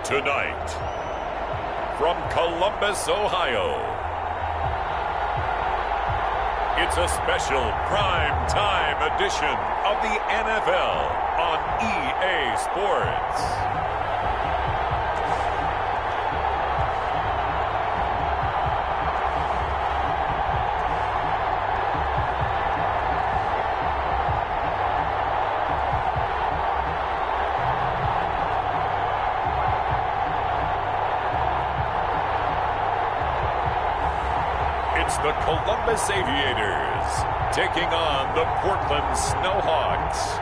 Tonight, from Columbus, Ohio, it's a special prime time edition of the NFL on EA Sports. It's the Columbus Aviators taking on the Portland Snowhawks.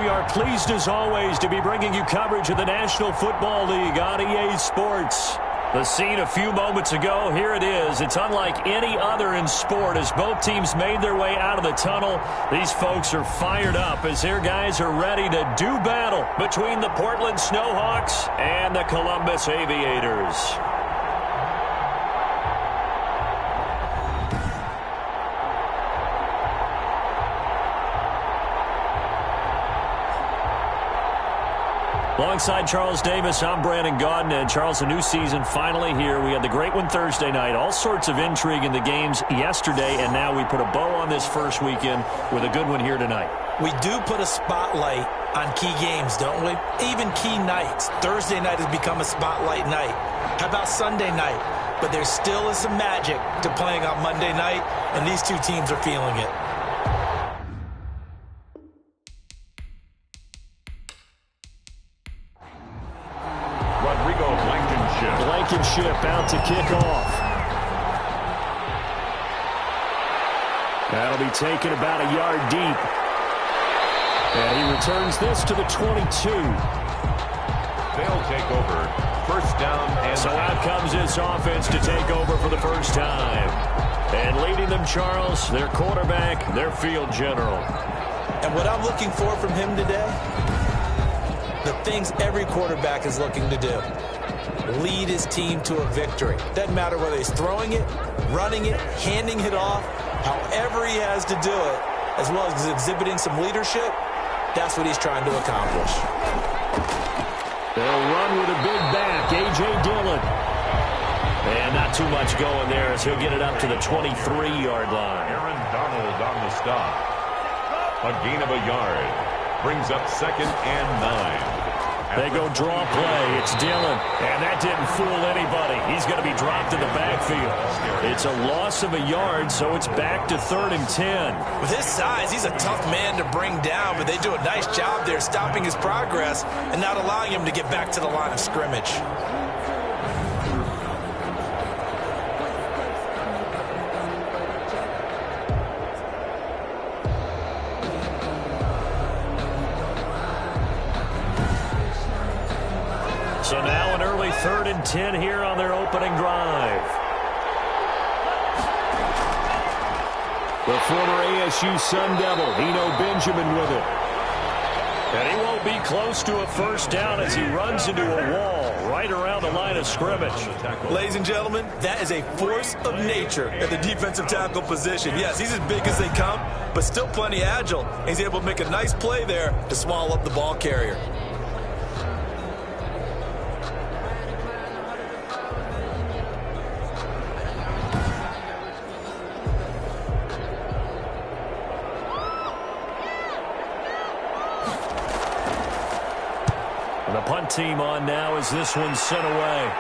We are pleased as always to be bringing you coverage of the National Football League on EA Sports. The scene a few moments ago, here it is. It's unlike any other in sport as both teams made their way out of the tunnel. These folks are fired up as their guys are ready to do battle between the Portland Snowhawks and the Columbus Aviators. Alongside Charles Davis, I'm Brandon Gaudin. And Charles, a new season finally here. We had the great one Thursday night. All sorts of intrigue in the games yesterday, and now we put a bow on this first weekend with a good one here tonight. We do put a spotlight on key games, don't we? Even key nights. Thursday night has become a spotlight night. How about Sunday night? But there still is some magic to playing on Monday night, and these two teams are feeling it. Blankenship out to kick off. That'll be taken about a yard deep. And he returns this to the 22. They'll take over. First down and so out comes this offense to take over for the first time. And leading them, Charles, their quarterback, their field general. And what I'm looking for from him today, the things every quarterback is looking to do. Lead his team to a victory. Doesn't matter whether he's throwing it, running it, handing it off, however he has to do it, as well as exhibiting some leadership, that's what he's trying to accomplish. They'll run with a big back, A.J. Dillon. And not too much going there as he'll get it up to the 23-yard line. Aaron Donald on the stop. A gain of a yard. Brings up 2nd and 9. They go draw play. It's Dillon. And that didn't fool anybody. He's going to be dropped in the backfield. It's a loss of a yard, so it's back to 3rd and 10. With his size, he's a tough man to bring down, but they do a nice job there stopping his progress and not allowing him to get back to the line of scrimmage. So now an early 3rd and 10 here on their opening drive. The former ASU Sun Devil, Eno Benjamin with it. And he won't be close to a first down as he runs into a wall right around the line of scrimmage. Ladies and gentlemen, that is a force of nature at the defensive tackle position. Yes, he's as big as they come, but still plenty agile. He's able to make a nice play there to swallow up the ball carrier. The punt team on now as this one's sent away.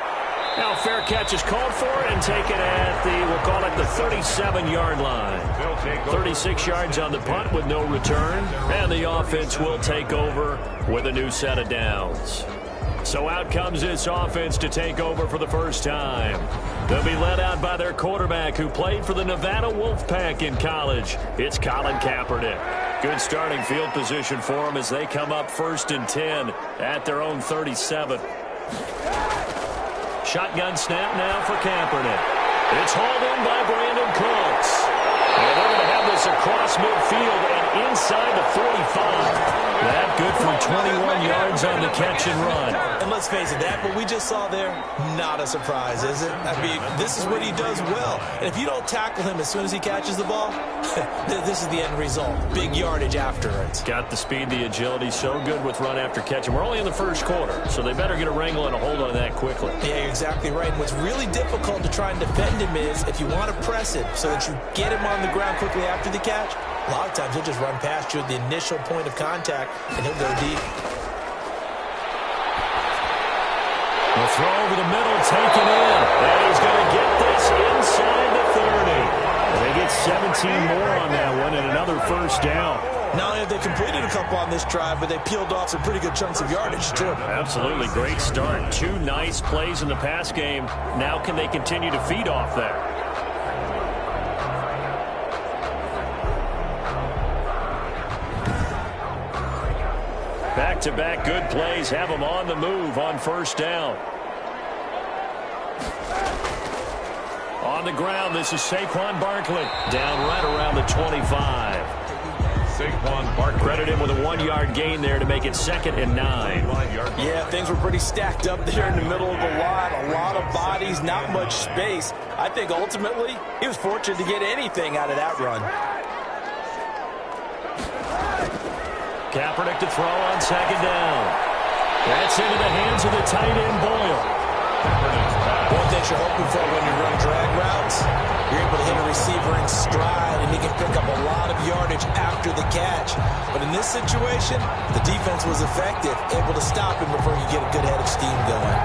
Now fair catch is called for and taken at the, we'll call it the 37-yard line. 36 yards on the punt with no return. And the offense will take over with a new set of downs. So out comes this offense to take over for the first time. They'll be led out by their quarterback who played for the Nevada Wolfpack in college. It's Colin Kaepernick. Good starting field position for them as they come up 1st and 10 at their own 37. Shotgun snap now for Kaepernick. It's hauled in by Brandon Cooks. And they're going to have this across midfield and inside the 45. That good for 21 yards on the catch and run. And let's face it, that what we just saw there, not a surprise, is it? I mean, this is what he does well. And if you don't tackle him as soon as he catches the ball, this is the end result. Big yardage afterwards. Got the speed, the agility, so good with run after catch. And we're only in the first quarter, so they better get a wrangle and a hold on that quickly. Yeah, you're exactly right. And what's really difficult to try and defend him is if you want to press it so that you get him on the ground quickly after the catch, a lot of times he'll just run past you at the initial point of contact, and he'll go deep. The throw over the middle, taken in. And he's going to get this inside the 30. And they get 17 more on that one and another first down. Not only have they completed a couple on this drive, but they peeled off some pretty good chunks of yardage, too. Absolutely. Great start. 2 nice plays in the pass game. Now can they continue to feed off that? Back-to-back good plays have them on the move on first down. On the ground, this is Saquon Barkley. Down right around the 25. Saquon Barkley. Credit him with a 1-yard gain there to make it 2nd and 9. Yeah, things were pretty stacked up there in the middle of the lot. A lot of bodies, not much space. I think ultimately he was fortunate to get anything out of that run. Kaepernick to throw on 2nd down. That's into the hands of the tight end, Boyle. One thing you're hoping for when you run drag routes, you're able to hit a receiver in stride, and he can pick up a lot of yardage after the catch. But in this situation, the defense was effective, able to stop him before you get a good head of steam going.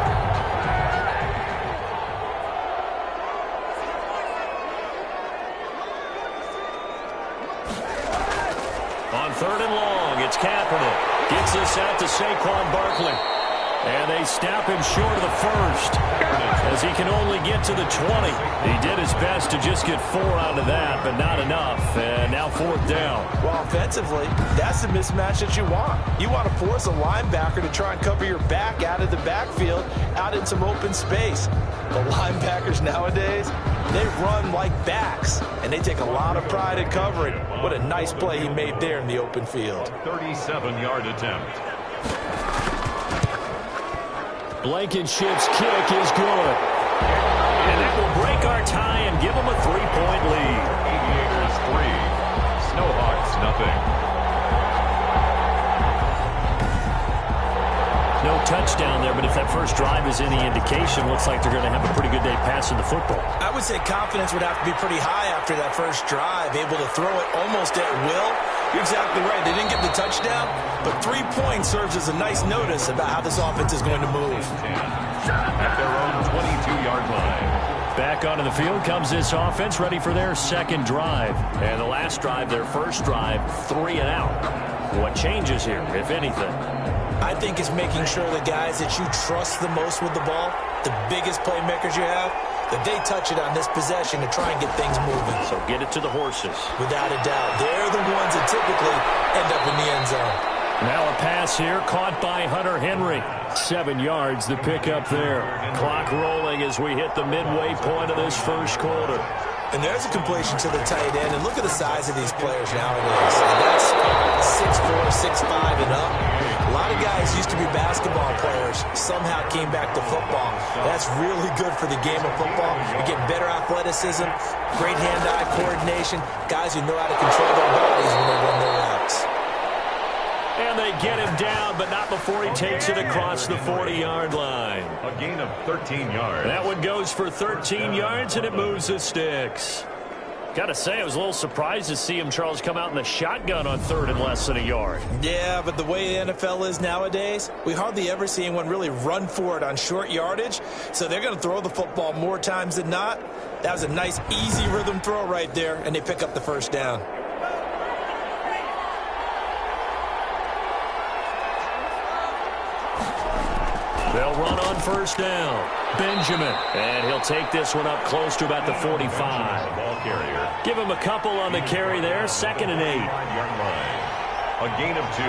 On 3rd and long, it's Kaepernick. Gets this out to Saquon Barkley. And they snap him short of the first as he can only get to the 20. He did his best to just get 4 out of that, but not enough. And now 4th down. Well, offensively, that's the mismatch that you want. You want to force a linebacker to try and cover your back out of the backfield, out in some open space. The linebackers nowadays, they run like backs, and they take a lot of pride in covering. What a nice play he made there in the open field. 37-yard attempt. Blankenship's kick is good. And that will break our tie and give them a 3-point lead. Aviators 3. Snowhawks nothing. No touchdown there, but if that first drive is any indication, looks like they're going to have a pretty good day passing the football. I would say confidence would have to be pretty high after that first drive, able to throw it almost at will. You're exactly right. They didn't get the touchdown, but 3 points serves as a nice notice about how this offense is going to move. At their own 22-yard line. Back onto the field comes this offense, ready for their 2nd drive. And the last drive, their first drive, 3 and out. What changes here, if anything? I think it's making sure the guys that you trust the most with the ball, the biggest playmakers you have, that they touch it on this possession to try and get things moving. So get it to the horses. Without a doubt. They're the ones that typically end up in the end zone. Now a pass here, caught by Hunter Henry. 7 yards, the pickup there. Clock rolling as we hit the midway point of this first quarter. And there's a completion to the tight end. And look at the size of these players nowadays. And that's 6'4", 6'5", and up. A lot of guys used to be basketball players, somehow came back to football. That's really good for the game of football. You get better athleticism, great hand-eye coordination, guys who know how to control their bodies when they run their routes. And they get him down, but not before he takes it across the 40-yard line. A gain of 13 yards. That one goes for 13 yards, and it moves the sticks. Got to say, I was a little surprised to see him, Charles, come out in the shotgun on 3rd and less than a yard. Yeah, but the way the NFL is nowadays, we hardly ever see anyone really run for it on short yardage. So they're going to throw the football more times than not. That was a nice, easy rhythm throw right there, and they pick up the first down. They'll run on first down. Benjamin. And he'll take this one up close to about the 45. Ball carrier. Give him a couple on the carry there. 2nd and 8. 5-yard line. A gain of 2.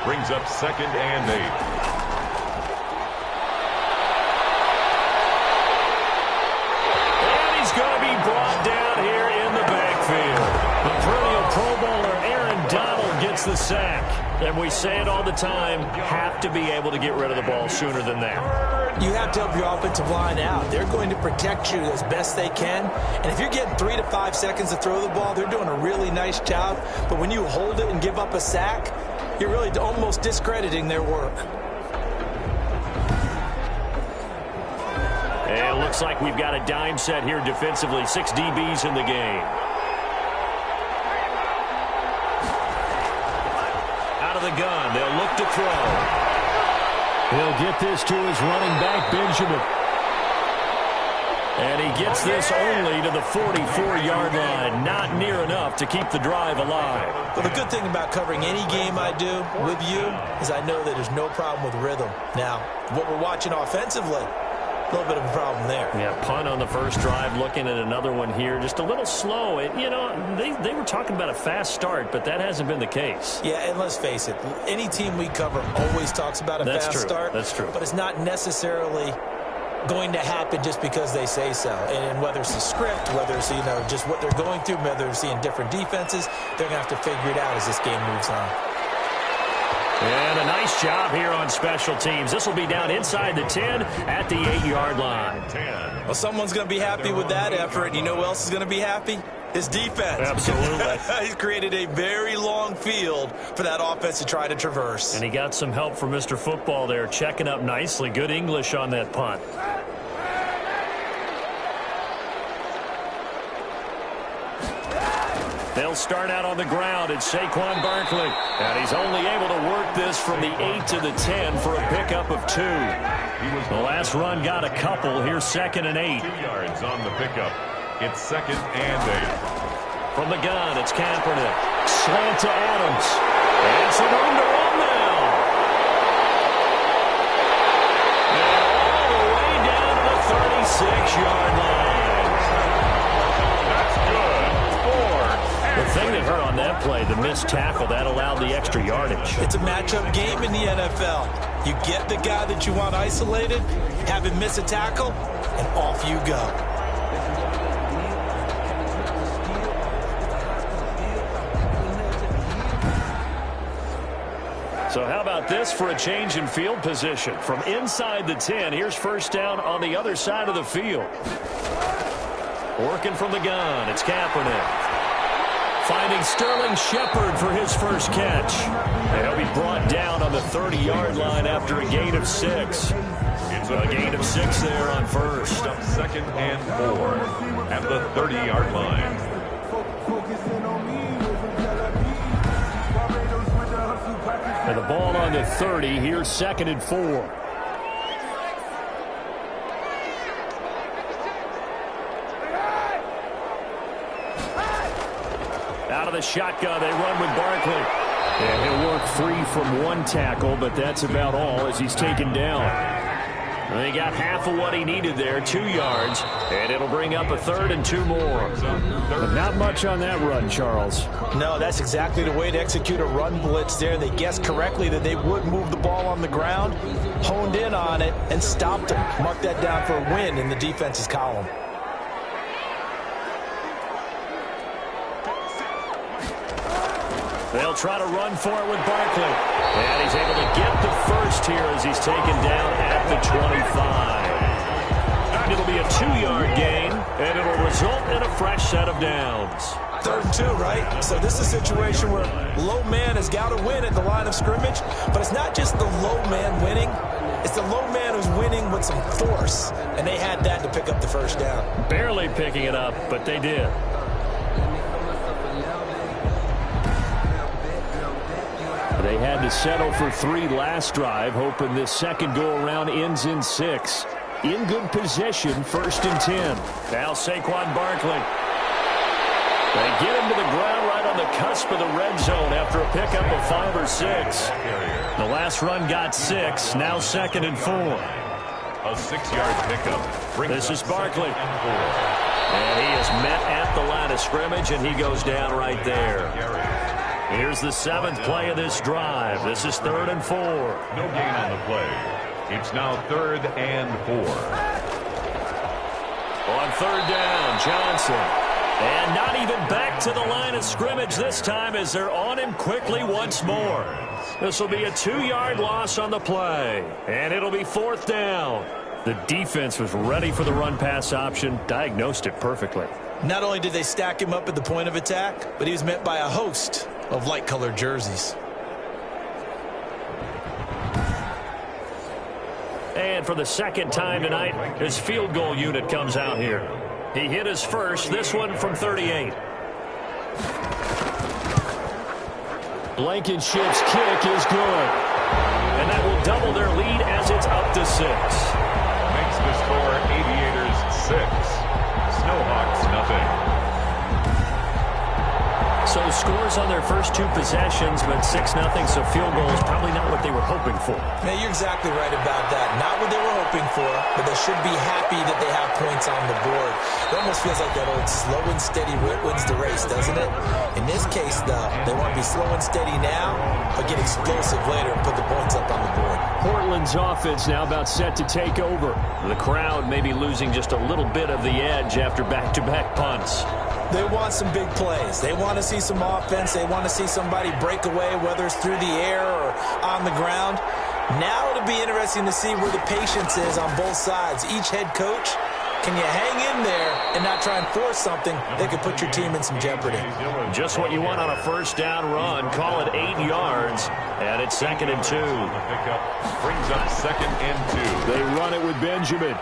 Brings up 2nd and 8. And he's going to be brought down here in the backfield. the sack. And we say it all the time, have to be able to get rid of the ball sooner than that. You have to help your offensive line out. They're going to protect you as best they can. And if you're getting 3 to 5 seconds to throw the ball, they're doing a really nice job. But when you hold it and give up a sack, you're really almost discrediting their work. And it looks like we've got a dime set here defensively. 6 DBs in the game. Out of the gun, they'll look to throw. He'll get this to his running back, Benjamin. And he gets this only to the 44-yard line. Not near enough to keep the drive alive. Well, the good thing about covering any game I do with you is I know that there's no problem with rhythm. Now, what we're watching offensively, a little bit of a problem there. Yeah, punt on the first drive, looking at another one here. Just a little slow. You know, they were talking about a fast start, but that hasn't been the case. Yeah, and let's face it, any team we cover always talks about a fast start. That's true. But it's not necessarily going to happen just because they say so. And whether it's the script, whether it's, you know, just what they're going through, whether they're seeing different defenses, they're going to have to figure it out as this game moves on. And a nice job here on special teams. This will be down inside the 10 at the 8-yard line. Well, someone's going to be happy with that effort. You know who else is going to be happy? His defense. Absolutely. He's created a very long field for that offense to try to traverse. And he got some help from Mr. Football there, checking up nicely. Good English on that punt. They'll start out on the ground. It's Saquon Barkley. And he's only able to work this from the 8 to the 10 for a pickup of 2. The last run got a couple. Here's 2nd and 8. 2 yards on the pickup. It's 2nd and 8. From the gun, it's Kaepernick. Slant to Adams. And some room to run now. And all the way down to the 36-yard line. The thing that hurt on that play, the missed tackle, that allowed the extra yardage. It's a matchup game in the NFL. You get the guy that you want isolated, have him miss a tackle, and off you go. So how about this for a change in field position? From inside the 10, here's first down on the other side of the field. Working from the gun, it's Kaepernick. Finding Sterling Shepard for his first catch. And he'll be brought down on the 30-yard line after a gain of 6. It's a gain of 6 there on first. 2nd and 4 at the 30-yard line. And the ball on the 30. Here's 2nd and 4. Out of the shotgun, they run with Barkley. And he'll work free from one tackle, but that's about all as he's taken down. And he got half of what he needed there, 2 yards, and it'll bring up a 3rd and 2 more. But not much on that run, Charles. No, that's exactly the way to execute a run blitz there. They guessed correctly that they would move the ball on the ground, honed in on it, and stopped him. Mark that down for a win in the defense's column. They'll try to run for it with Barkley. And he's able to get the first here as he's taken down at the 25. And it'll be a 2-yard gain, and it'll result in a fresh set of downs. 3rd and 2, right? So this is a situation where low man has got to win at the line of scrimmage, but it's not just the low man winning. It's the low man who's winning with some force, and they had that to pick up the first down. Barely picking it up, but they did. They had to settle for 3 last drive, hoping this second go-around ends in 6. In good position, 1st and 10. Now Saquon Barkley. They get him to the ground right on the cusp of the red zone after a pickup of 5 or 6. The last run got 6, now 2nd and 4. A 6-yard pickup. This is Barkley. And he is met at the line of scrimmage, and he goes down right there. Here's the 7th play of this drive. This is 3rd and 4. No gain on the play. It's now 3rd and 4. On 3rd down, Johnson. And not even back to the line of scrimmage this time as they're on him quickly once more. This will be a 2-yard loss on the play. And it'll be 4th down. The defense was ready for the run-pass option, diagnosed it perfectly. Not only did they stack him up at the point of attack, but he was met by a host of light-colored jerseys. And for the second time tonight, his field goal unit comes out here. He hit his first, this one from 38. Blankenship's kick is good. And that will double their lead as it's up to 6. Makes the score Aviators 6. Snowhawks nothing. So scores on their first 2 possessions, but 6-0, so field goal is probably not what they were hoping for. Yeah, you're exactly right about that. Not what they were hoping for, but they should be happy that they have points on the board. It almost feels like that old slow and steady wins the race, doesn't it? In this case, though, they want to be slow and steady now, but get explosive later and put the points up on the board. Portland's offense now about set to take over. The crowd may be losing just a little bit of the edge after back-to-back punts. They want some big plays. They want to see some offense. They want to see somebody break away, whether it's through the air or on the ground. Now it'll be interesting to see where the patience is on both sides. Each head coach, can you hang in there and not try and force something that could put your team in some jeopardy? Just what you want on a first down run. Call it 8 yards, and it's 2nd and 2. The pickup brings up 2nd and 2. They run it with Benjamin.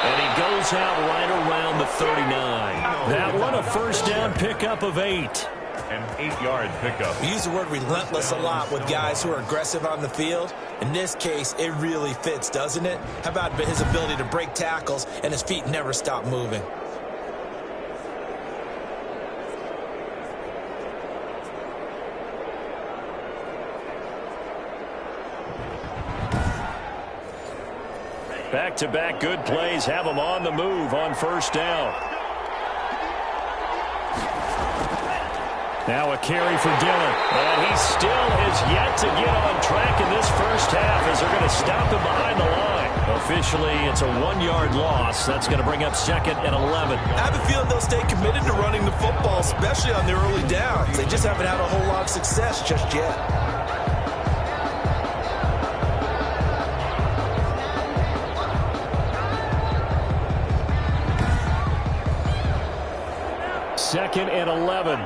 And he goes out right around the 39. That one a first down pickup of 8. An 8-yard pickup. We use the word relentless a lot with guys who are aggressive on the field. In this case, it really fits, doesn't it? How about his ability to break tackles and his feet never stop moving? Back-to-back good plays have him on the move on first down. Now a carry for Dillon. And he still has yet to get on track in this first half as they're going to stop him behind the line. Officially, it's a 1-yard loss. That's going to bring up 2nd and 11. I have a feeling they'll stay committed to running the football, especially on their early downs. They just haven't had a whole lot of success just yet. Second and 11.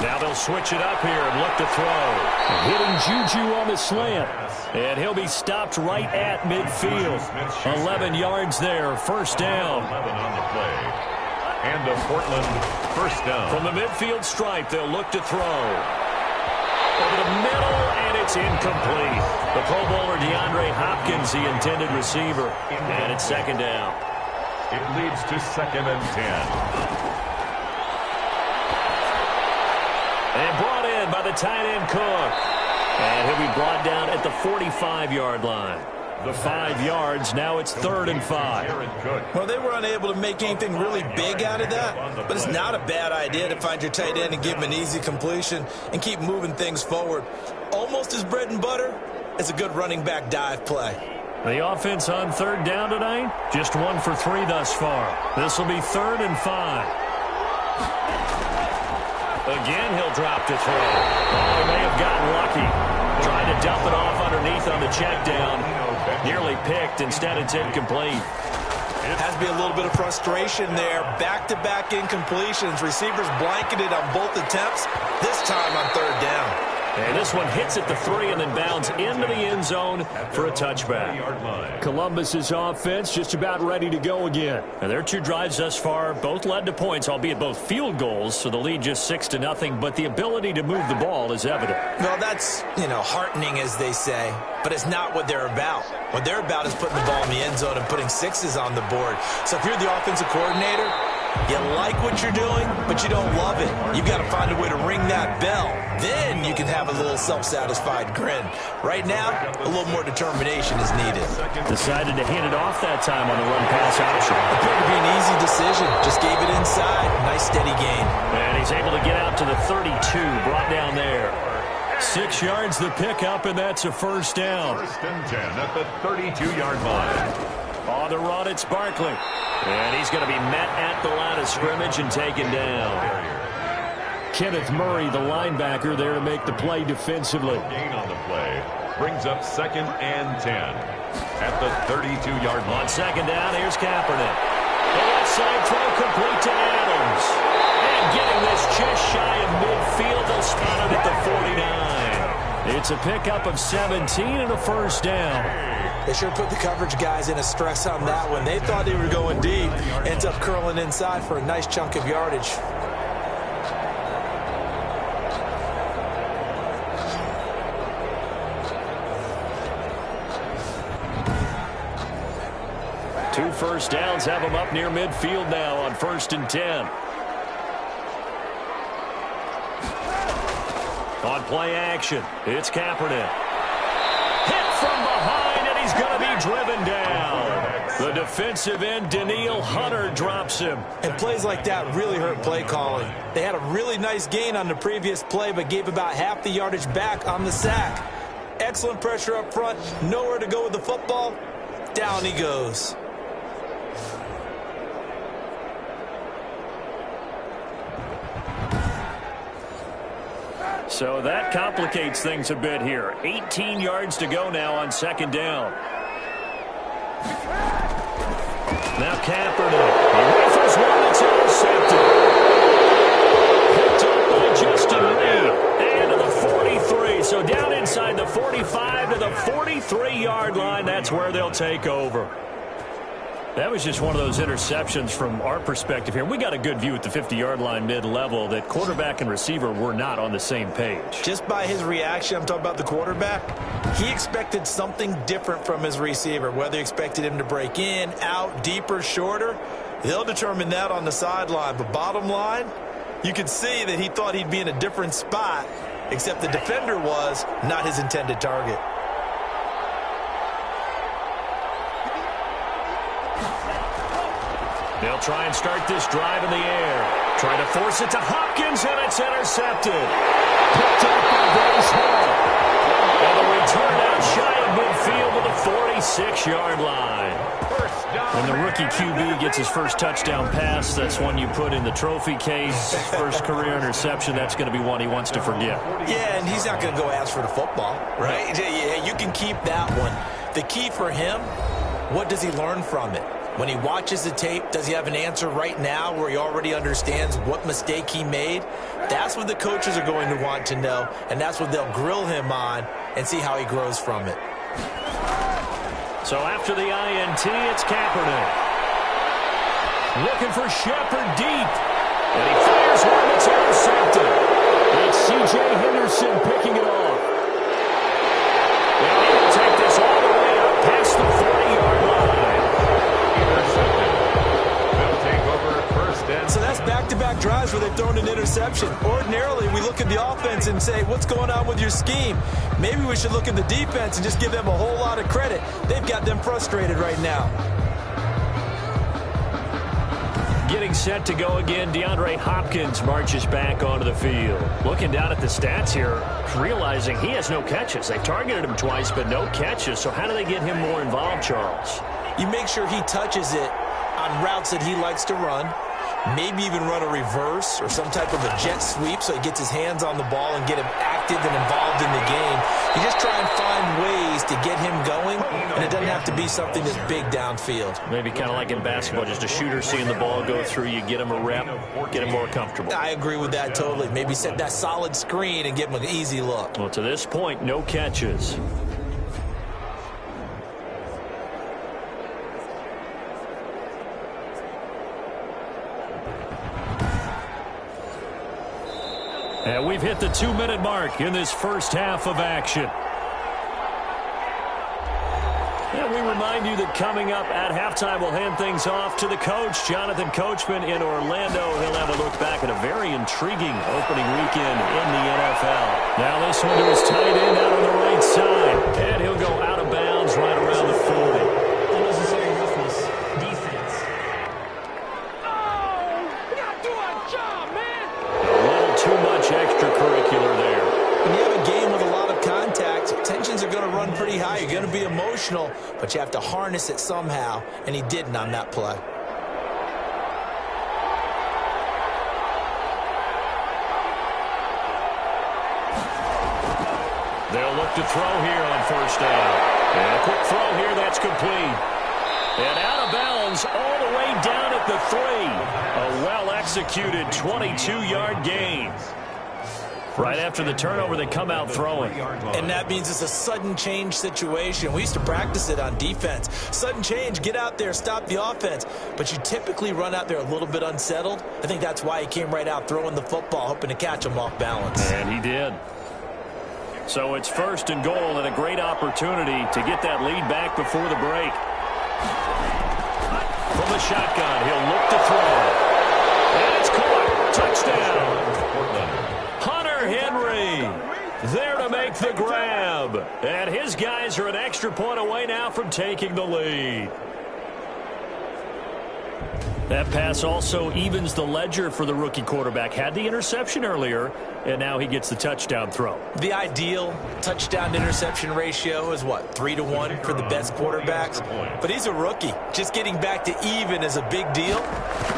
Now they'll switch it up here and look to throw. Hitting Juju on the slant. And he'll be stopped right at midfield. 11 yards there, first down. 11 on the play. And a Portland first down. From the midfield stripe, they'll look to throw. Over the middle, and it's incomplete. The Pro Bowler DeAndre Hopkins, the intended receiver. And it's 2nd down. It leads to 2nd and 10. And brought in by the tight end Cook. And he'll be brought down at the 45-yard line. The 5 yards, now it's 3rd and 5. Well, they were unable to make anything really big out of that, but it's not a bad idea to find your tight end and give him an easy completion and keep moving things forward. Almost as bread and butter as a good running back dive play. The offense on 3rd down tonight, just 1 for 3 thus far. This will be 3rd and 5. Again, he'll drop to throw. Oh, he may have gotten lucky. Trying to dump it off underneath on the check down. Nearly picked. Instead, it's incomplete. Has to be a little bit of frustration there. Back-to-back incompletions. Receivers blanketed on both attempts. This time on 3rd down. And this one hits at the 3 and then bounds into the end zone for a touchback. Columbus's offense just about ready to go again. And their 2 drives thus far both led to points, albeit both field goals, so the lead just 6-0, but the ability to move the ball is evident. Well, that's, heartening, as they say, but it's not what they're about. What they're about is putting the ball in the end zone and putting 6s on the board. So if you're the offensive coordinator, you like what you're doing, but you don't love it. You've got to find a way to ring that bell. Then you can have a little self-satisfied grin. Right now, a little more determination is needed. Decided to hand it off that time on the run-pass option. Appeared to be an easy decision. Just gave it inside. Nice steady gain. And he's able to get out to the 32, brought down there. 6 yards the pickup, and that's a first down. First and 10 at the 32-yard line. On the run, it's Barkley. And he's going to be met at the line of scrimmage and taken down. Kenneth Murray, the linebacker, there to make the play defensively. Gain on the play brings up 2nd and 10 at the 32-yard line. On 2nd down, here's Kaepernick. The left side throw complete to Adams. And getting this just shy of midfield, they'll spot it at the 49. It's a pickup of 17 and a first down. They sure put the coverage guys in a stress on that one. They thought they were going deep. Ends up curling inside for a nice chunk of yardage. Two first downs have them up near midfield now on 1st and 10. On play action, it's Kaepernick. Hit from behind, and he's going to be driven down. The defensive end, Daniil Hunter, drops him. And plays like that really hurt play calling. They had a really nice gain on the previous play, but gave about half the yardage back on the sack. Excellent pressure up front, nowhere to go with the football. Down he goes. So that complicates things a bit here. 18 yards to go now on 2nd down. Now Kaepernick. He rifles one that's intercepted. Picked up by Justin Lee. And to the 43. So down inside the 45 to the 43-yard line. That's where they'll take over. That was just one of those interceptions from our perspective here. We got a good view at the 50-yard line mid-level that quarterback and receiver were not on the same page. Just by his reaction, I'm talking about the quarterback, he expected something different from his receiver. Whether he expected him to break in, out, deeper, shorter, they'll determine that on the sideline. But bottom line, you can see that he thought he'd be in a different spot, except the defender was not his intended target. They'll try and start this drive in the air. Try to force it to Hopkins, and it's intercepted. Picked up by Bryce Hall. And the return out shy of midfield to the 46-yard line. When the rookie QB gets his first touchdown pass, that's one you put in the trophy case. First career interception, that's going to be one he wants to forget. Yeah, and he's not going to go ask for the football, right? Yeah, you can keep that one. The key for him, what does he learn from it? When he watches the tape, does he have an answer right now where he already understands what mistake he made? That's what the coaches are going to want to know, and that's what they'll grill him on and see how he grows from it. So after the INT, it's Kaepernick. Looking for Shepard deep. And he fires one that's intercepted. It's C.J. Henderson picking it off. And he will take this all the way up past the 40-yard line. So that's back-to-back drives where they've thrown an interception. Ordinarily, we look at the offense and say, what's going on with your scheme? Maybe we should look at the defense and just give them a whole lot of credit. They've got them frustrated right now. Getting set to go again, DeAndre Hopkins marches back onto the field. Looking down at the stats here, realizing he has no catches. They've targeted him twice, but no catches. So how do they get him more involved, Charles? You make sure he touches it on routes that he likes to run. Maybe even run a reverse or some type of a jet sweep so he gets his hands on the ball and get him active and involved in the game. You just try and find ways to get him going, and it doesn't have to be something that's big downfield. Maybe kind of like in basketball, just a shooter seeing the ball go through, you get him a rep, get him more comfortable. I agree with that totally. Maybe set that solid screen and give him an easy look. Well, to this point, no catches. And we've hit the 2-minute mark in this first half of action. And we remind you that coming up at halftime, we'll hand things off to the coach, Jonathan Coachman in Orlando. He'll have a look back at a very intriguing opening weekend in the NFL. Now this one to his tight end out on the right side. And he'll go out of bounds right around the 40. Unnecessary roughness. Defense. A little too much extracurricular there. When you have a game with a high. You're going to be emotional, but you have to harness it somehow, and he didn't on that play. They'll look to throw here on first down. And a quick throw here, that's complete. And out of bounds all the way down at the 3. A well-executed 22-yard gain. Right after the turnover, they come out throwing. And that means it's a sudden change situation. We used to practice it on defense. Sudden change, get out there, stop the offense. But you typically run out there a little bit unsettled. I think that's why he came right out throwing the football, hoping to catch him off balance. And he did. So it's first and goal and a great opportunity to get that lead back before the break. From the shotgun, he'll look to throw. And it's caught. Touchdown. Hunter Henry there to make the grab. And his guys are an extra point away now from taking the lead. That pass also evens the ledger for the rookie quarterback. Had the interception earlier, and now he gets the touchdown throw. The ideal touchdown-interception ratio is, what, 3-to-1 for the best quarterbacks? But he's a rookie. Just getting back to even is a big deal.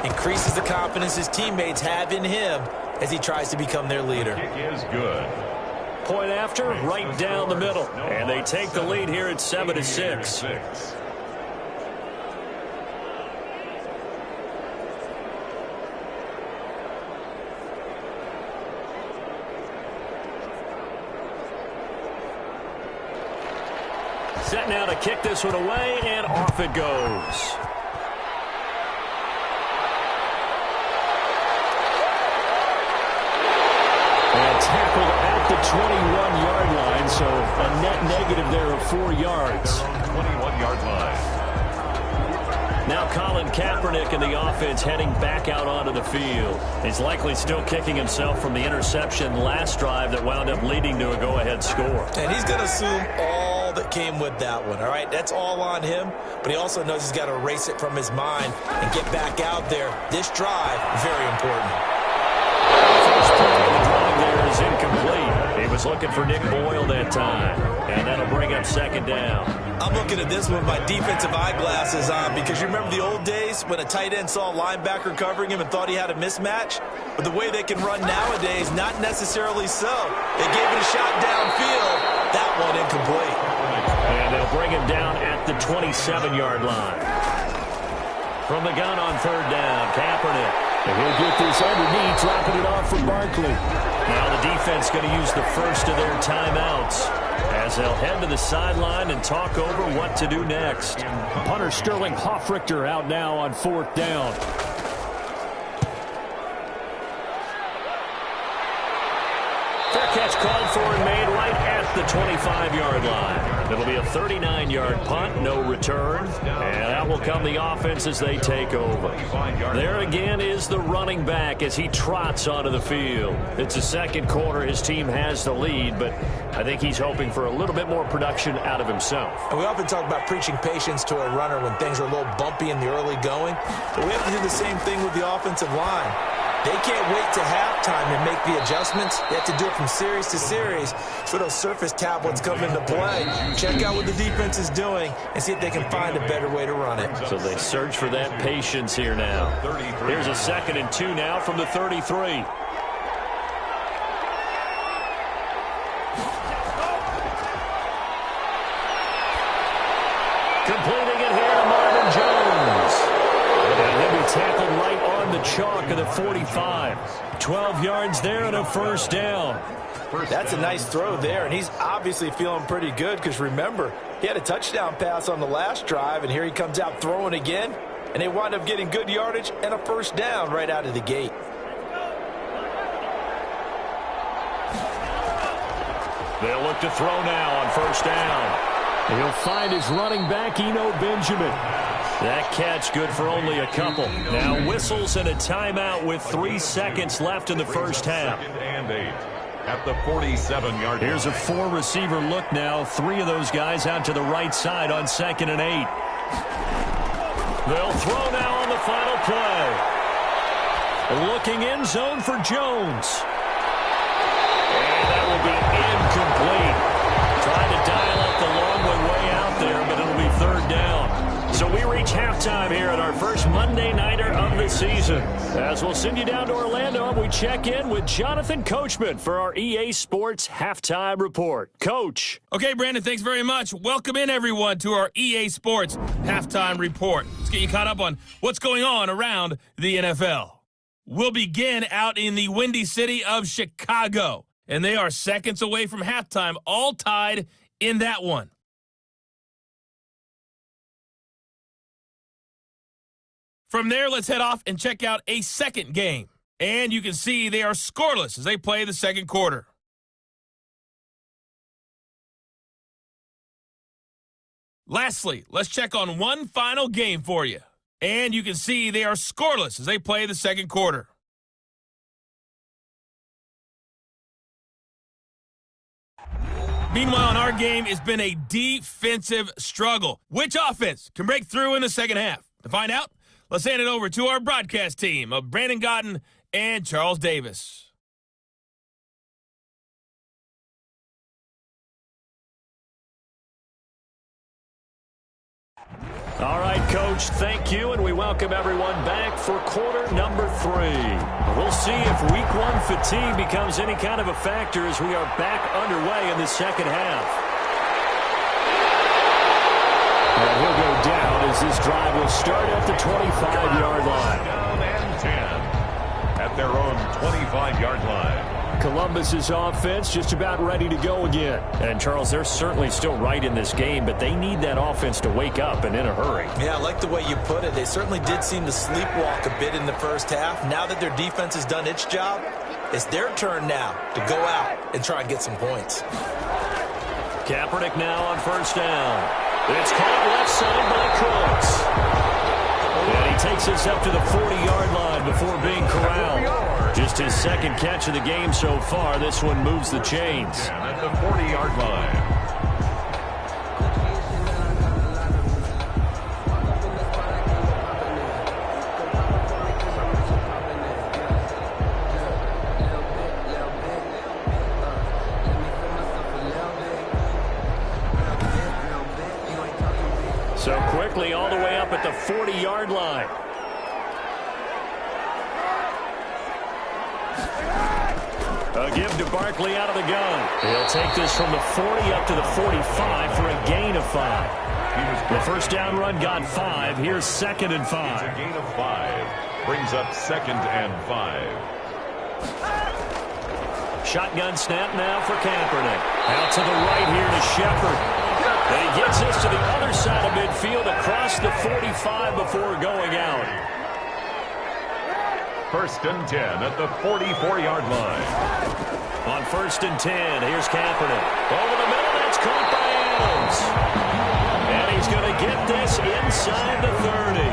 Increases the confidence his teammates have in him as he tries to become their leader. Kick is good. Point after, right down the middle. And they take the lead here at 7-6. Set now to kick this one away, and off it goes. And tackled at the 21-yard line, so a net negative there of 4 yards. 21-yard line. Now Colin Kaepernick in the offense heading back out onto the field. He's likely still kicking himself from the interception last drive that wound up leading to a go-ahead score. And he's going to assume all that came with that one, all right? That's all on him, but he also knows he's got to erase it from his mind and get back out there. This drive, very important. First play of the drive there is incomplete. He was looking for Nick Boyle that time, and that'll bring up second down. I'm looking at this with my defensive eyeglasses on because you remember the old days when a tight end saw a linebacker covering him and thought he had a mismatch? But the way they can run nowadays, not necessarily so. They gave it a shot downfield. That one incomplete. And they'll bring him down at the 27-yard line. From the gun on third down, Kaepernick. And he'll get this underneath, dropping it off for Barkley. Now the defense going to use the first of their timeouts as they'll head to the sideline and talk over what to do next. Punter Sterling Hoffrichter out now on fourth down. Fair catch called for and made right at the 25-yard line. It'll be a 39-yard punt, no return. And out will come the offense as they take over. There again is the running back as he trots onto the field. It's the second quarter. His team has the lead, but I think he's hoping for a little bit more production out of himself. And we often talk about preaching patience to a runner when things are a little bumpy in the early going. But we have to do the same thing with the offensive line. They can't wait to halftime and make the adjustments. They have to do it from series to series for those surface tablets come into play. Check out what the defense is doing and see if they can find a better way to run it. So they search for that patience here now. Here's a 2nd and 2 now from the 33. Completing it here to Marvin Jones. And he'll be tackled right on the chalk of the 45. 12 yards there and a first down. That's a nice throw there, and he's obviously feeling pretty good because, remember, he had a touchdown pass on the last drive, and here he comes out throwing again, and they wind up getting good yardage and a first down right out of the gate. They'll look to throw now on first down. He'll find his running back, Eno Benjamin. That catch good for only a couple. Now whistles and a timeout with 3 seconds left in the first half. 2nd and 8 at the 47-yard line. Here's a 4-receiver look now. 3 of those guys out to the right side on 2nd and 8. They'll throw now on the final play. Looking end zone for Jones. And that will be incomplete. Trying to dial up the long one Monday Nighter of the season. As we'll send you down to Orlando, we check in with Jonathan Coachman for our EA Sports Halftime Report. Coach. Okay, Brandon, thanks very much. Welcome in, everyone, to our EA Sports Halftime Report. Let's get you caught up on what's going on around the NFL. We'll begin out in the Windy City of Chicago, and they are seconds away from halftime, all tied in that one. From there, let's head off and check out a second game. And you can see they are scoreless as they play the second quarter. Lastly, let's check on one final game for you. And you can see they are scoreless as they play the second quarter. Meanwhile, in our game, it's been a defensive struggle. Which offense can break through in the second half? To find out, let's hand it over to our broadcast team of Brandon Gotten and Charles Davis. All right, Coach, thank you, and we welcome everyone back for quarter number 3. We'll see if week 1 fatigue becomes any kind of a factor as we are back underway in the second half. And he'll go down as this drive will start at the 25-yard line. Down and 10 at their own 25-yard line. Columbus's offense just about ready to go again. And, Charles, they're certainly still right in this game, but they need that offense to wake up and in a hurry. Yeah, I like the way you put it. They certainly did seem to sleepwalk a bit in the first half. Now that their defense has done its job, it's their turn now to go out and try and get some points. Kaepernick now on first down. It's caught left side by Cooks. And he takes us up to the 40-yard line before being corralled. Just his second catch of the game so far. This one moves the chains. At the 40-yard line. So quickly all the way up at the 40-yard line. A give to Barkley out of the gun. He'll take this from the 40 up to the 45 for a gain of 5. The first down run got 5. Here's 2nd and 5. It's a gain of 5. Brings up 2nd and 5. Shotgun snap now for Kaepernick. Out to the right here to Shepard. And he gets this to the other side of midfield across the 45 before going out. 1st and 10 at the 44-yard line. On 1st and 10, here's Kaepernick. Over the middle, that's caught by Adams. And he's going to get this inside the 30.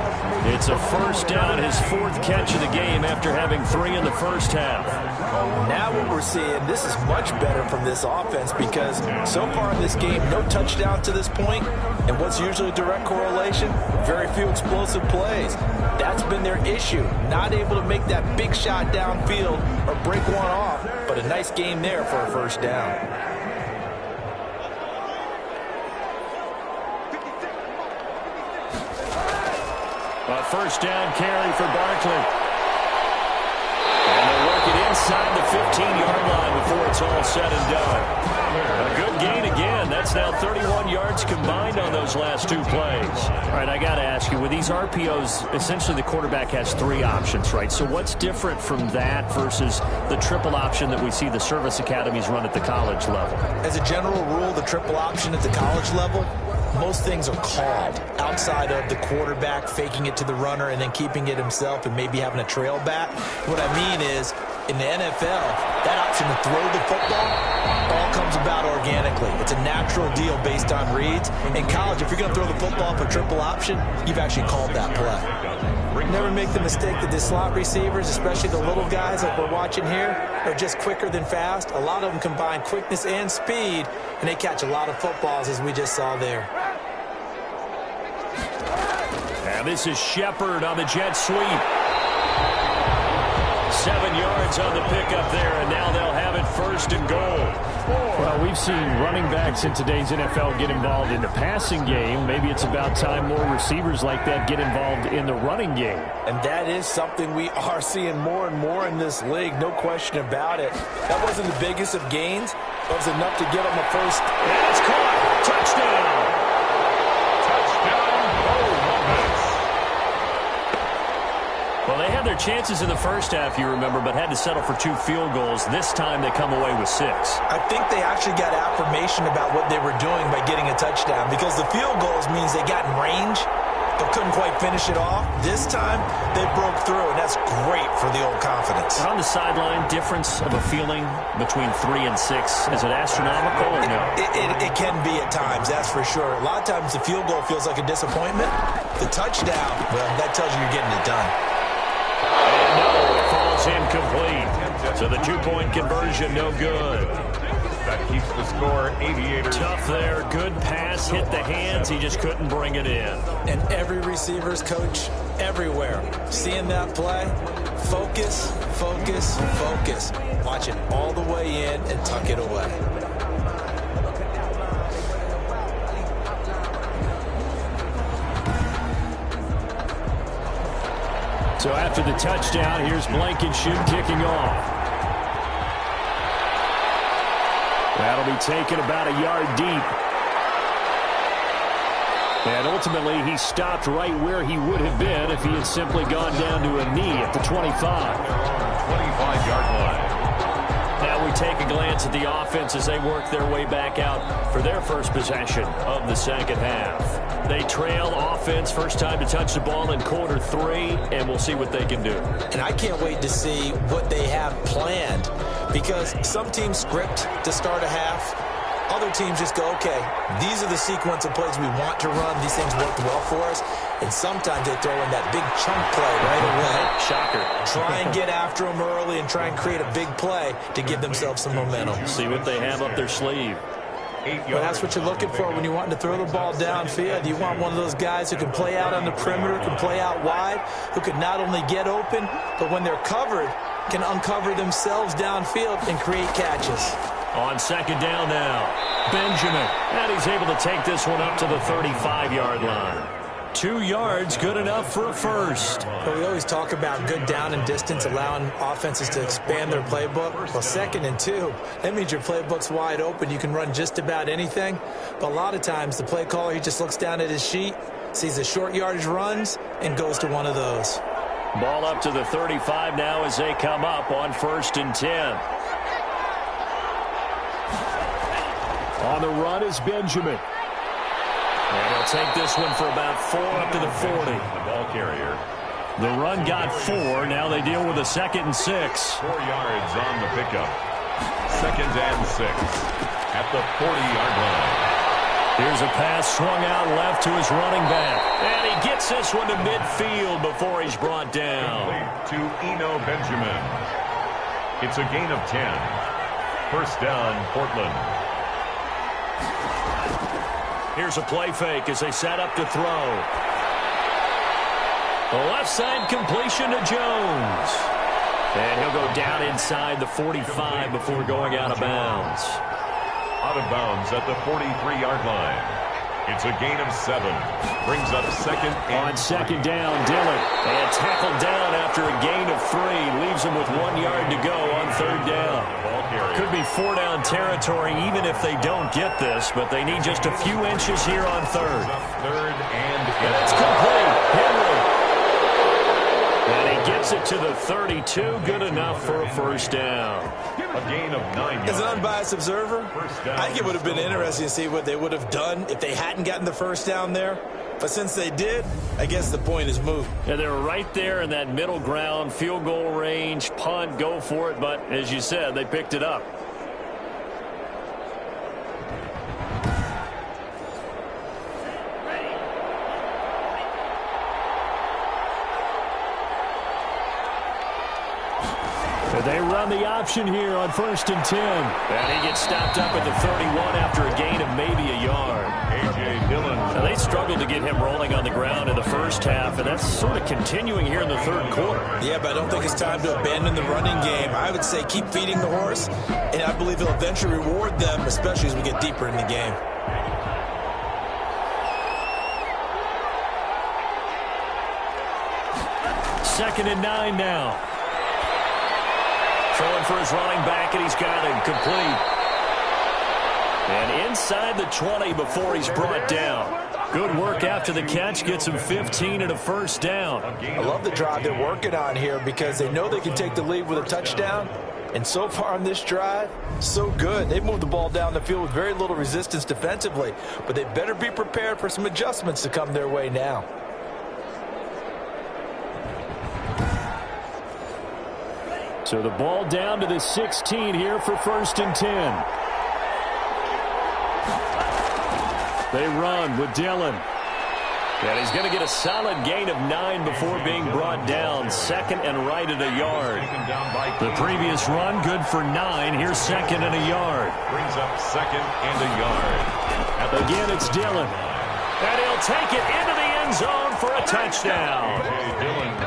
It's a first down, his 4th catch of the game after having 3 in the first half. Now what we're seeing, this is much better from this offense because so far in this game, no touchdown to this point, and what's usually a direct correlation? Very few explosive plays. That's been their issue, not able to make that big shot downfield or break one off, but a nice game there for a first down. A first down carry for Barkley. And they'll work it inside the 15-yard line before it's all said and done. A good gain again. That's now 31 yards combined on those last 2 plays. All right, I got to ask you, with these RPOs, essentially the quarterback has 3 options, right? So what's different from that versus the triple option that we see the service academies run at the college level? As a general rule, the triple option at the college level, most things are called outside of the quarterback faking it to the runner and then keeping it himself and maybe having a trail back. What I mean is, in the NFL, that option to throw the football all comes about organically. It's a natural deal based on reads. In college, if you're going to throw the football for triple option, you've actually called that play. Never make the mistake that the slot receivers, especially the little guys like we're watching here, are just quicker than fast. A lot of them combine quickness and speed, and they catch a lot of footballs, as we just saw there. And this is Shepard on the jet sweep. 7 yards on the pickup there, and now they'll have it 1st and goal. Well, we've we've seen running backs in today's NFL get involved in the passing game. Maybe it's about time more receivers like that get involved in the running game. And that is something we are seeing more and more in this league, no question about it. That wasn't the biggest of gains, but it was enough to get them a first. And it's caught. Touchdown. Well, they had their chances in the first half, you remember, but had to settle for 2 field goals. This time they come away with 6. I think they actually got affirmation about what they were doing by getting a touchdown, because the field goals means they got in range but couldn't quite finish it off. This time they broke through, and that's great for the old confidence. And on the sideline, difference of a feeling between 3 and 6, is it astronomical or no? It can be at times, that's for sure. A lot of times the field goal feels like a disappointment. The touchdown, well, that tells you you're getting it done. And no, it falls incomplete. So the 2-point conversion, no good. That keeps the score Aviators. Tough there. Good pass. Hit the hands. He just couldn't bring it in. And every receiver's coach everywhere, seeing that play, focus, focus, focus. Watch it all the way in and tuck it away. So after the touchdown, here's Blankenship kicking off. That'll be taken about a yard deep. And ultimately, he stopped right where he would have been if he had simply gone down to a knee at the 25. 25-yard line. Now we take a glance at the offense as they work their way back out for their first possession of the second half. They trail offense, first time to touch the ball in quarter 3, and we'll see what they can do. And I can't wait to see what they have planned, because some teams script to start a half. Other teams just go, okay, these are the sequence of plays we want to run. These things worked well for us. And sometimes they throw in that big chunk play right away. Shocker. Try and get after them early and try and create a big play to give themselves some momentum. See what they have up their sleeve. Well, that's what you're looking for when you want to throw the ball downfield. You want one of those guys who can play out on the perimeter, can play out wide, who can not only get open, but when they're covered, can uncover themselves downfield and create catches. On second down now, Benjamin. And he's able to take this one up to the 35-yard line. 2 yards, good enough for a first. Well, we always talk about good down and distance, allowing offenses to expand their playbook. Well, 2nd and 2, that means your playbook's wide open. You can run just about anything. But a lot of times, the play caller, he just looks down at his sheet, sees the short yardage runs, and goes to one of those. Ball up to the 35 now as they come up on 1st and 10. On the run is Benjamin. And he'll take this one for about 4 up to the 40. The ball carrier. The run got 4. Now they deal with a 2nd and 6. 4 yards on the pickup. 2nd and 6 at the 40-yard line. Here's a pass swung out left to his running back. And he gets this one to midfield before he's brought down. To Eno Benjamin. It's a gain of 10. 1st down, Portland. Here's a play fake as they set up to throw. The left side completion to Jones. And he'll go down inside the 45 before going out of bounds. Out of bounds at the 43-yard line. It's a gain of 7. Brings up 2nd and on 2nd down, Dillon. And tackled down after a gain of 3. Leaves him with 1 yard to go on 3rd down. Could be 4-down territory even if they don't get this, but they need just a few inches here on 3rd. 3rd and it's complete. Henry. And he gets it to the 32. Good enough for a 1st down. A gain of 9 yards. As an unbiased observer, I think it would have been interesting to see what they would have done if they hadn't gotten the 1st down there. But since they did, I guess the point is moved. Yeah, they were right there in that middle ground, field goal range, punt, go for it. But as you said, they picked it up. They run the option here on 1st and 10. And he gets stopped up at the 31 after a gain of maybe a yard. A.J. Dillon. Now, they struggled to get him rolling on the ground in the first half, and that's sort of continuing here in the third quarter. Yeah, but I don't think it's time to abandon the running game. I would say keep feeding the horse, and I believe he'll eventually reward them, especially as we get deeper in the game. Second and 9 now. Throwing for his running back, and he's got it complete. And inside the 20 before he's brought down. Good work after the catch. Gets him 15 and a first down. I love the drive they're working on here because they know they can take the lead with a touchdown. And so far on this drive, so good. They've moved the ball down the field with very little resistance defensively. But they better be prepared for some adjustments to come their way now. So the ball down to the 16 here for 1st and 10. They run with Dillon. And he's going to get a solid gain of 9 before being brought down. Second and right at a yard. The previous run, good for 9. Here's second and a yard. Brings up second and a yard. Again, it's Dillon. And he'll take it into the end zone for a touchdown.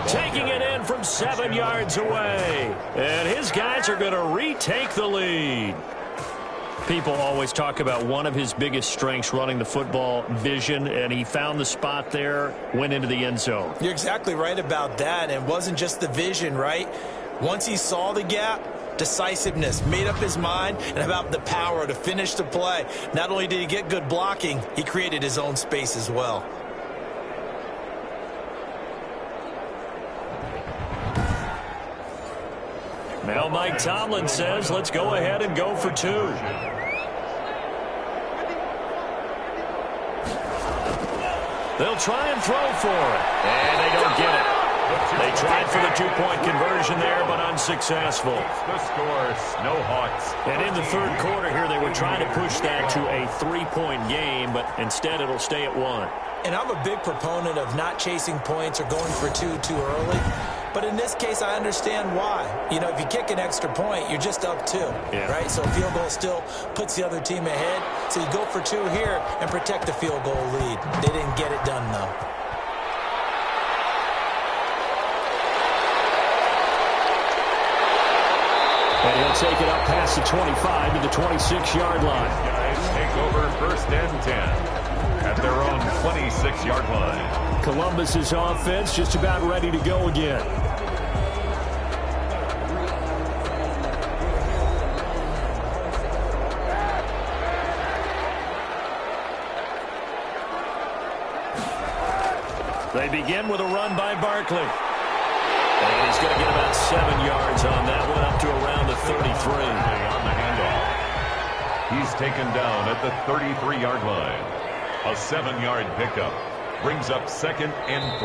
Taking it in from 7 yards away. And his guys are going to retake the lead. People always talk about one of his biggest strengths running the football, vision, and he found the spot there, went into the end zone. You're exactly right about that. It wasn't just the vision, right? Once he saw the gap, decisiveness, made up his mind, and about the power to finish the play. Not only did he get good blocking, he created his own space as well. Now Mike Tomlin says, let's go ahead and go for 2. They'll try and throw for it. And they don't get it. They tried for the 2-point conversion there, but unsuccessful. The score, Snowhawks. And in the third quarter here, they were trying to push that to a 3-point game, but instead it'll stay at 1. And I'm a big proponent of not chasing points or going for 2 too early. But in this case, I understand why. You know, if you kick an extra point, you're just up 2, right? So a field goal still puts the other team ahead. So you go for 2 here and protect the field goal lead. They didn't get it done, though. And he'll take it up past the 25 to the 26-yard line. Guys take over 1st and 10 at their own 26-yard line. Columbus's offense just about ready to go again. They begin with a run by Barkley. And he's going to get about 7 yards on that one, up to around the 33. On the handoff. He's taken down at the 33-yard line. A 7-yard pickup. Brings up 2nd and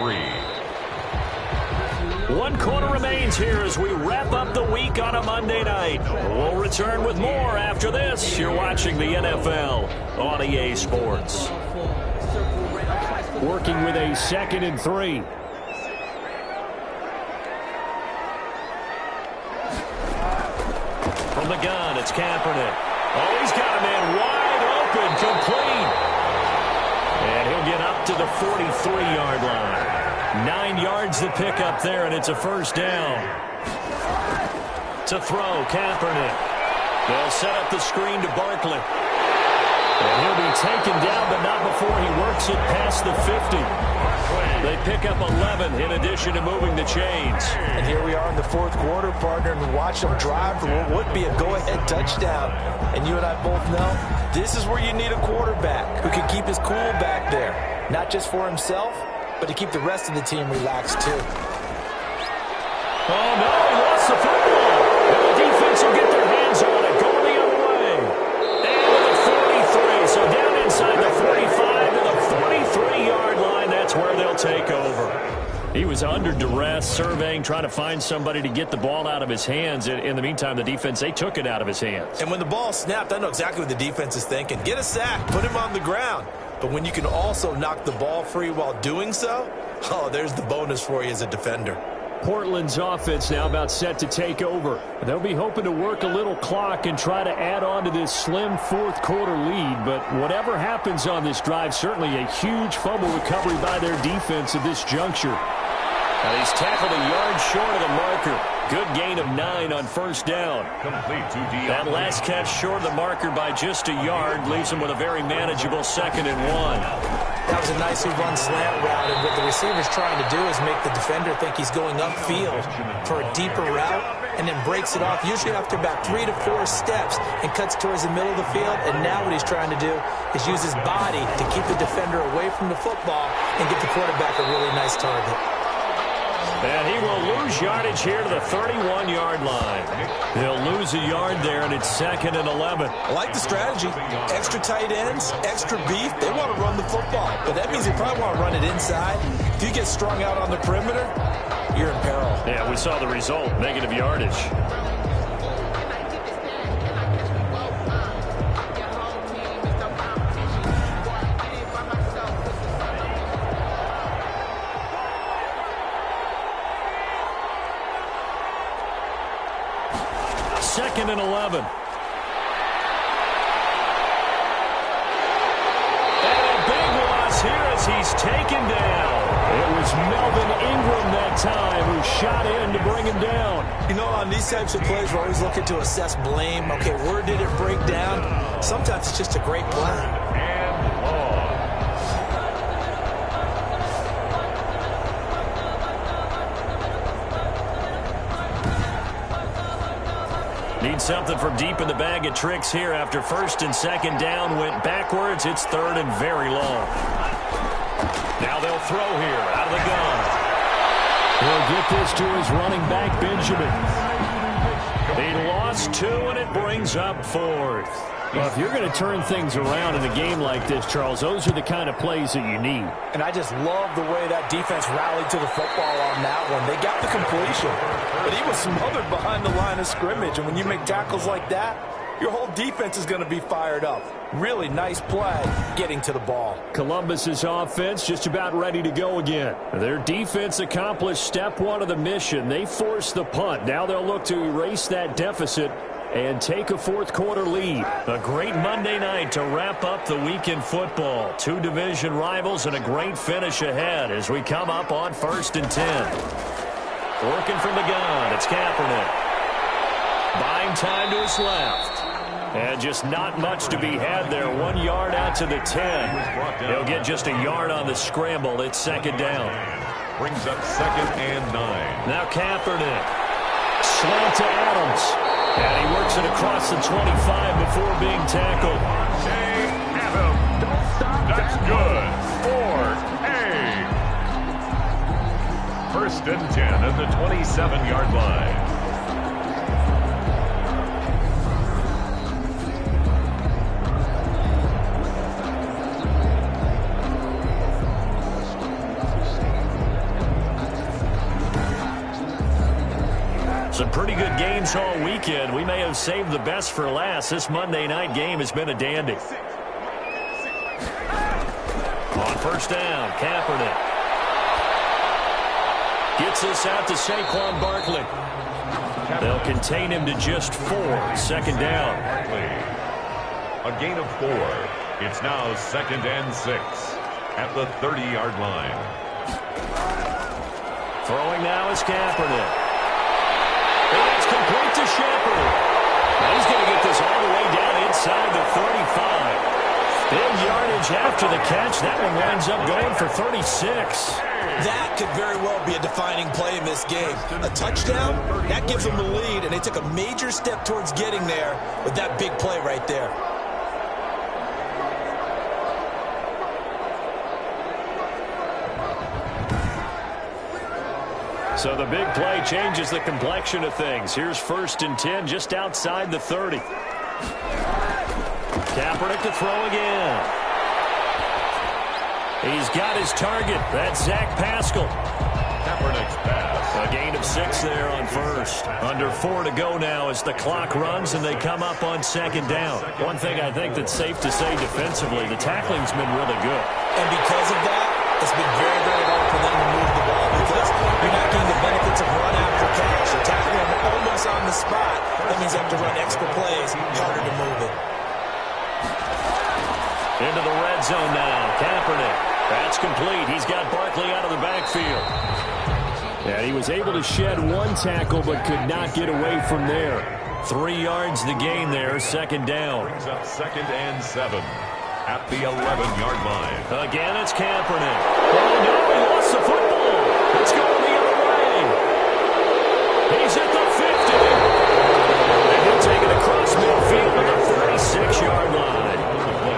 3. 1 quarter remains here as we wrap up the week on a Monday night. We'll return with more after this. You're watching the NFL on EA Sports. Working with a 2nd and 3. From the gun, it's Kaepernick. Oh, he's got a man wide open, complete. And he'll get up to the 43-yard line. 9 yards to pick up there, and it's a first down. To throw, Kaepernick. They'll set up the screen to Barkley. And he'll be taken down, but not before he works it past the 50. They pick up 11 in addition to moving the chains. And here we are in the 4th quarter, partner, and watch them drive for what would be a go-ahead touchdown. And you and I both know this is where you need a quarterback who can keep his cool back there. Not just for himself, but to keep the rest of the team relaxed, too. Oh, no, he lost the football. And the defense will get their hands on it, going the other way. And to the 43, so down inside the 45 to the 43-yard line. That's where they'll take over. He was under duress, surveying, trying to find somebody to get the ball out of his hands. In the meantime, the defense, they took it out of his hands. And when the ball snapped, I know exactly what the defense is thinking. Get a sack, put him on the ground. But when you can also knock the ball free while doing so, oh, there's the bonus for you as a defender. Portland's offense now about set to take over. They'll be hoping to work a little clock and try to add on to this slim fourth-quarter lead. But whatever happens on this drive, certainly a huge fumble recovery by their defense at this juncture. And he's tackled a yard short of the marker. Good gain of 9 on first down. Complete to Dion. That last catch short of the marker by just a yard leaves him with a very manageable 2nd and 1. That was a nicely run slant route, and what the receiver's trying to do is make the defender think he's going upfield for a deeper route, and then breaks it off, usually after about 3 to 4 steps, and cuts towards the middle of the field. And now what he's trying to do is use his body to keep the defender away from the football and get the quarterback a really nice target. And he will lose yardage here to the 31-yard line. He'll lose a yard there, and it's 2nd and 11. I like the strategy. Extra tight ends, extra beef. They want to run the football, but that means they probably want to run it inside. If you get strung out on the perimeter, you're in peril. Yeah, we saw the result, negative yardage. Second and 11. And a big loss here as he's taken down. It was Melvin Ingram that time who shot in to bring him down. You know, on these types of plays, we're always looking to assess blame. Okay, where did it break down? Sometimes it's just a great play. Need something from deep in the bag of tricks here after 1st and 2nd down went backwards. It's 3rd and very long. Now they'll throw here out of the gun. He'll get this to his running back, Benjamin. He lost 2, and it brings up 4th. Well, if you're going to turn things around in a game like this, Charles, those are the kind of plays that you need. And I just love the way that defense rallied to the football on that one. They got the completion, but he was smothered behind the line of scrimmage. And when you make tackles like that, your whole defense is going to be fired up. Really nice play getting to the ball. Columbus's offense just about ready to go again. Their defense accomplished step 1 of the mission. They forced the punt. Now they'll look to erase that deficit and take a fourth-quarter lead. A great Monday night to wrap up the weekend football. 2 division rivals and a great finish ahead as we come up on 1st and 10. Working from the gun, it's Kaepernick. Buying time to his left. And just not much to be had there. 1 yard out to the 10. He'll get just a yard on the scramble. It's 2nd down. Brings up 2nd and 9. Now Kaepernick. Slant to Adams. And he works it across the 25 before being tackled. Adams. That's good. 4A. 1st and 10 at the 27-yard line. Some pretty good games all weekend. We may have saved the best for last. This Monday night game has been a dandy. On 1st down, Kaepernick. Gets this out to Saquon Barkley. They'll contain him to just 4. 2nd down. A gain of 4. It's now 2nd and 6 at the 30-yard line. Throwing now is Kaepernick. And it's complete to Shepard. Now he's going to get this all the way down inside the 35. Big yardage after the catch. That one winds up going for 36. That could very well be a defining play in this game. A touchdown, that gives them the lead, and they took a major step towards getting there with that big play right there. So the big play changes the complexion of things. Here's 1st and 10 just outside the 30. Kaepernick to throw again. He's got his target. That's Zach Pascal. Kaepernick's pass. A gain of 6 there on 1st. Under 4 to go now as the clock runs and they come up on 2nd down. One thing I think that's safe to say defensively, the tackling's been really good. And because of that, it's been very, very hard for them to move the ball because you're not getting the benefits of run after catch. You're tackling them almost on the spot. That means you have to run extra plays, harder to move it. Into the red zone now. Kaepernick. That's complete. He's got Barkley out of the backfield. And he was able to shed one tackle but could not get away from there. 3 yards the gain there, second down. Brings up 2nd and 7 at the 11-yard line. Again, it's Kaepernick. Oh, no, he lost the football. It's going the other way. He's at the 50. And he'll take it across midfield to the 36-yard line.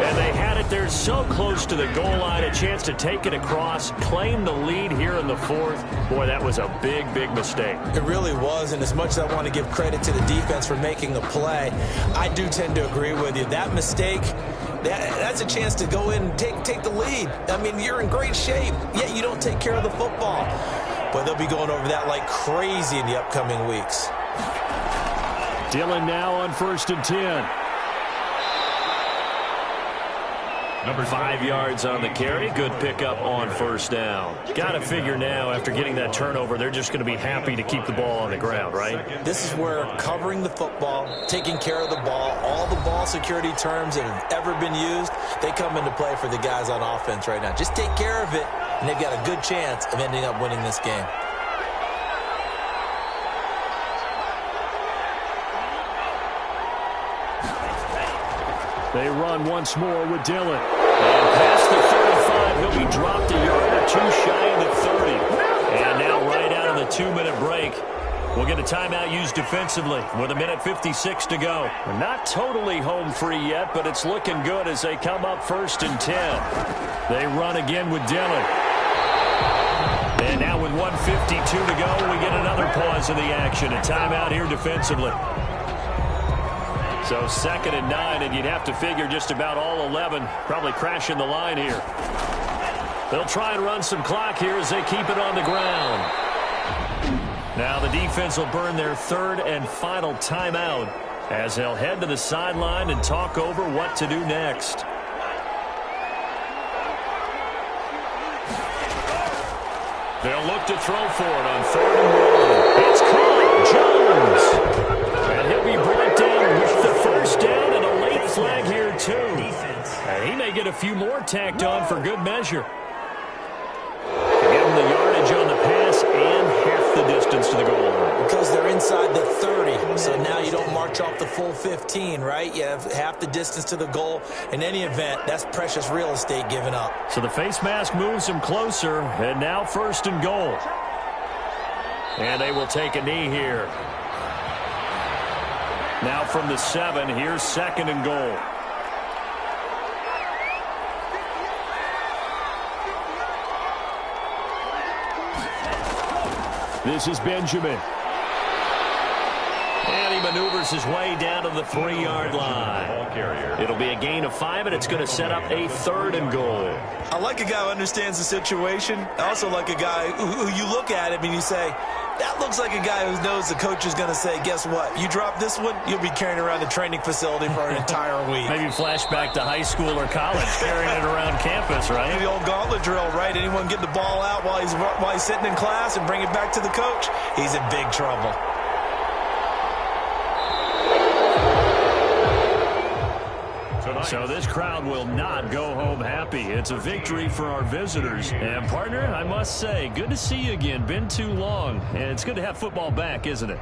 And they had it there so close to the goal line, a chance to take it across, claim the lead here in the 4th. Boy, that was a big, big mistake. It really was, and as much as I want to give credit to the defense for making the play, I do tend to agree with you. That mistake, that's a chance to go in and take the lead. I mean, you're in great shape, yet you don't take care of the football. But they'll be going over that like crazy in the upcoming weeks. Dillon now on 1st and 10. 5 yards on the carry. Good pickup on 1st down. Got to figure now, after getting that turnover, they're just going to be happy to keep the ball on the ground, right? This is where covering the football, taking care of the ball, all the ball security terms that have ever been used, they come into play for the guys on offense right now. Just take care of it, and they've got a good chance of ending up winning this game. They run once more with Dillon. And past the 35, he'll be dropped a yard or two shy of the 30. And now right out of the 2-minute break, we'll get a timeout used defensively with 1:56 to go. We're not totally home free yet, but it's looking good as they come up 1st and 10. They run again with Dillon. And now with 1:52 to go, we get another pause in the action. A timeout here defensively. So 2nd and 9, and you'd have to figure just about all 11 probably crashing the line here. They'll try and run some clock here as they keep it on the ground. Now the defense will burn their 3rd and final timeout as they'll head to the sideline and talk over what to do next. They'll look to throw for it on 3rd and 1. It's caught. Jones. And he'll be brought down with the 1st down and a late flag here, too. And he may get a few more tacked on for good measure. To give him the yardage on the pass and half the distance to the goal line. Because they're inside the 30, so now you don't march off the full 15, right? You have half the distance to the goal. In any event, that's precious real estate given up. So the face mask moves him closer, and now 1st and goal. And they will take a knee here. Now from the 7, here's 2nd and goal. This is Benjamin. And he maneuvers his way down to the 3-yard line. It'll be a gain of 5, and it's going to set up a 3rd and goal. I like a guy who understands the situation. I also like a guy who you look at him and you say, that looks like a guy who knows the coach is going to say, guess what? You drop this one, you'll be carrying around the training facility for an entire week. Maybe flashback to high school or college, carrying it around campus, right? The old gauntlet drill, right? Anyone get the ball out while he's sitting in class and bring it back to the coach? He's in big trouble. So this crowd will not go home happy. It's a victory for our visitors. And, partner, I must say, good to see you again. Been too long. And it's good to have football back, isn't it?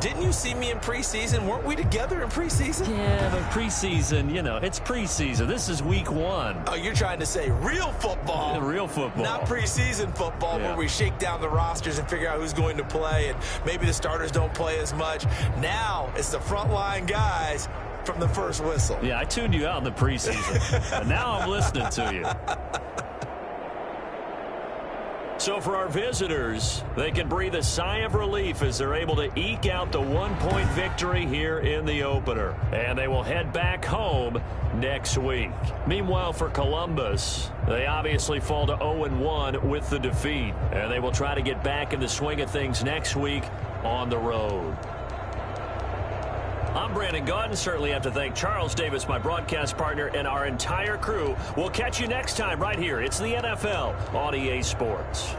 Didn't you see me in preseason? Weren't we together in preseason? Yeah, but preseason, you know, it's preseason. This is week 1. Oh, you're trying to say real football. Yeah, real football. Not preseason football where we shake down the rosters and figure out who's going to play, and maybe the starters don't play as much. Now it's the frontline guys from the first whistle. Yeah, I tuned you out in the preseason. And now I'm listening to you. So for our visitors, they can breathe a sigh of relief as they're able to eke out the 1-point victory here in the opener. And they will head back home next week. Meanwhile, for Columbus, they obviously fall to 0-1 with the defeat. And they will try to get back in the swing of things next week on the road. I'm Brandon Gaudin. Certainly have to thank Charles Davis, my broadcast partner, and our entire crew. We'll catch you next time right here. It's the NFL on EA Sports.